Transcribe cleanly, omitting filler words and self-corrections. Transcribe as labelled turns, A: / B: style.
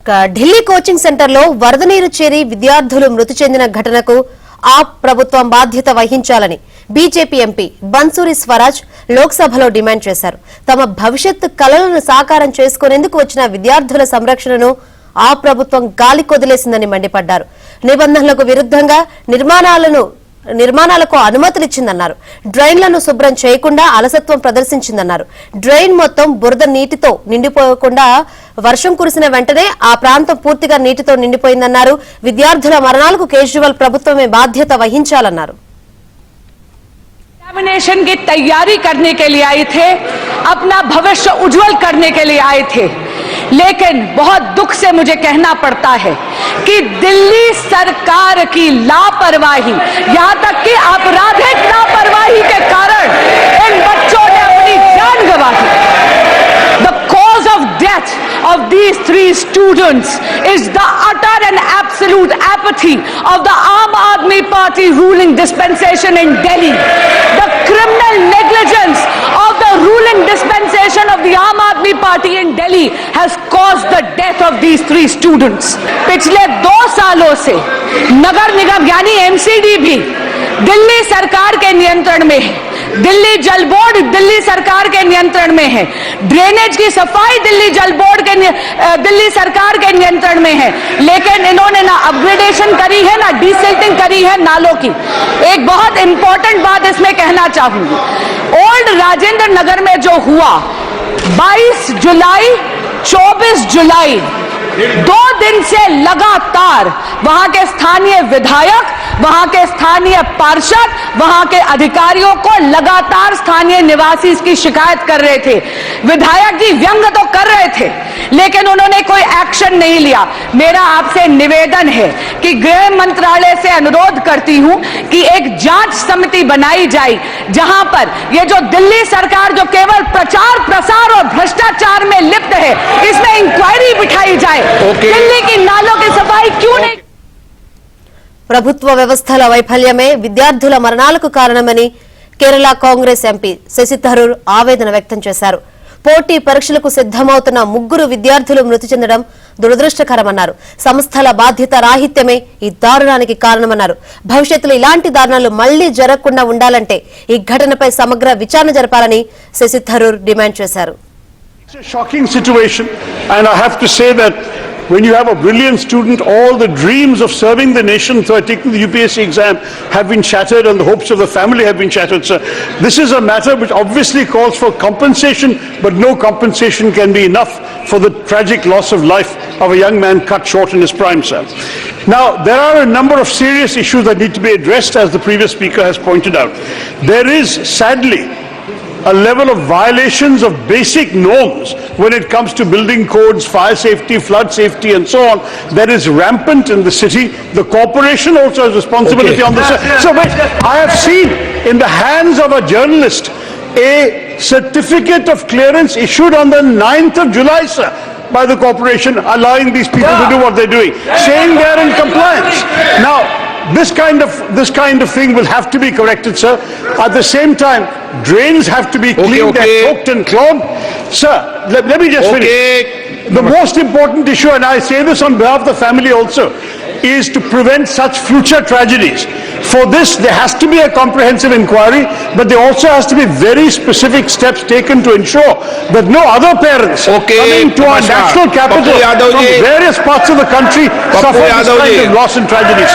A: Delhi coaching సెంటర్లో వరద నీరు చేరి విద్యార్థులు మృతి చెందిన ఘటనకు ఆప్ ప్రభుత్వం బాధ్యత వహించాలని బీజేపీ ఎంపీ బన్సూరి స్వరాజ్ లోక్సభలో డిమాండ్ చేశారు. తమ భవిష్యత్తు కలలను సాకారం చేసుకునేందుకు వచ్చిన విద్యార్థుల సంరక్షణను ఆ ప్రభుత్వం గాలికొదిలేసిందని మండిపడ్డారు. నిబంధనలకు విరుద్ధంగా నిర్మాణాలకు అనుమతులిచ్చిందన్నారు. డ్రైన్లను శుభ్రం చేయకుండా అలసత్వం ప్రదర్శించిందన్నారు. డ్రైన్ మొత్తం బురద నీటితో నిండిపోకుండా వర్షం కురిసిన వెంటనే ఆ ప్రాంతం పూర్తిగా నీటితో నిండిపోయిందన్నారు. విద్యార్థుల మరణాలకు కేజ్రీవాల్ ప్రభుత్వమే బాధ్యత వహించాలన్నారు.
B: एग्जामिनेशन की तैयारी करने के लिए आए थे, अपना भविष्य उज्जवल करने के लिए आए थे, लेकिन बहुत दुख से मुझे कहना पड़ता है कि दिल्ली सरकार की लापरवाही, यहां तक कि आपराधिक लापरवाही के कारण इन बच्चों ने अपनी जान गंवाई. The cause of death of these three students is the utter and absolute apathy of the Aam Aadmi Party ruling dispensation in Delhi. The criminal negligence of the ruling dispensation of the Aam Aadmi Party in Delhi has caused the death of these three students. पिछले 2 सालों से नगर निगम यानी MCD भी दिल्ली सरकार के नियंत्रण में है. दिल्ली जल बोर्ड दिल्ली सरकार के नियंत्रण में है. ड्रेनेज की सफाई दिल्ली जल बोर्ड के दिल्ली सरकार के नियंत्रण में है. लेकिन इन्होंने ना अपग्रेडेशन करी है ना डीसिल्टिंग करी है नालों की. एक बहुत इंपॉर्टेंट बात इसमें कहना चाहूंगी. ओल्ड राजेंद्र नगर में जो हुआ 22 जुलाई 24 जुलाई 2 दिन से लगातार वहां के स्थानीय विधायक, वहां के स्थानीय पार्षद, वहां के अधिकारियों को लगातार स्थानीय निवासी इसकी शिकायत कर रहे थे. विधायक जी व्यंग तो कर रहे थे लेकिन उन्होंने कोई एक्शन नहीं लिया. मेरा आपसे निवेदन है कि गृह मंत्रालय से अनुरोध करती हूं कि एक जांच समिति बनाई जाए जहां पर ये जो दिल्ली सरकार जो केवल प्रचार प्रसार और भ्रष्टाचार में लिप्त है इसमें इंक्वायरी बिठाई जाए. दिल्ली की नालों की सफाई क्यों नहीं?
A: ప్రభుత్వ వ్యవస్థల వైఫల్యమే విద్యార్థుల మరణాలకు కారణమని కేరళ కాంగ్రెస్ ఎంపీ శశి థరూర్ ఆవేదన వ్యక్తం చేశారు. పోటీ పరీక్షలకు సిద్ధమవుతున్న 3 విద్యార్థులు మృతి చెందడం దురదృష్టకరమన్నారు. సంస్థల బాధ్యత రాహిత్యమే ఈ దారుణానికి కారణమన్నారు. భవిష్యత్తులో ఇలాంటి దారుణాలు మళ్లీ జరగకుండా ఉండాలంటే ఈ ఘటనపై సమగ్ర విచారణ జరపాలని శశి థరూర్ డిమాండ్ చేశారు.
C: It's a shocking situation, and I have to say that when you have a brilliant student, all the dreams of serving the nation through taking the UPSC exam have been shattered and the hopes of the family have been shattered, sir. This is a matter which obviously calls for compensation, but no compensation can be enough for the tragic loss of life of a young man cut short in his prime, sir. Now, there are a number of serious issues that need to be addressed, as the previous speaker has pointed out. There is, sadly, a level of violations of basic norms when it comes to building codes, fire safety, flood safety and so on that is rampant in the city. The corporation also has responsibility on this. So I have seen in the hands of a journalist a certificate of clearance issued on the 9th of July, sir, by the corporation, allowing these people to do what they're doing, saying they're in compliance. Now, this kind of thing will have to be corrected, sir. At the same time, drains have to be cleaned and choked and clogged. Sir, let me just finish. The most important issue, and I say this on behalf of the family also, is to prevent such future tragedies. For this, there has to be a comprehensive inquiry, but there also has to be very specific steps taken to ensure that no other parents coming to our national capital from various parts of the country suffer this kind of loss and tragedies.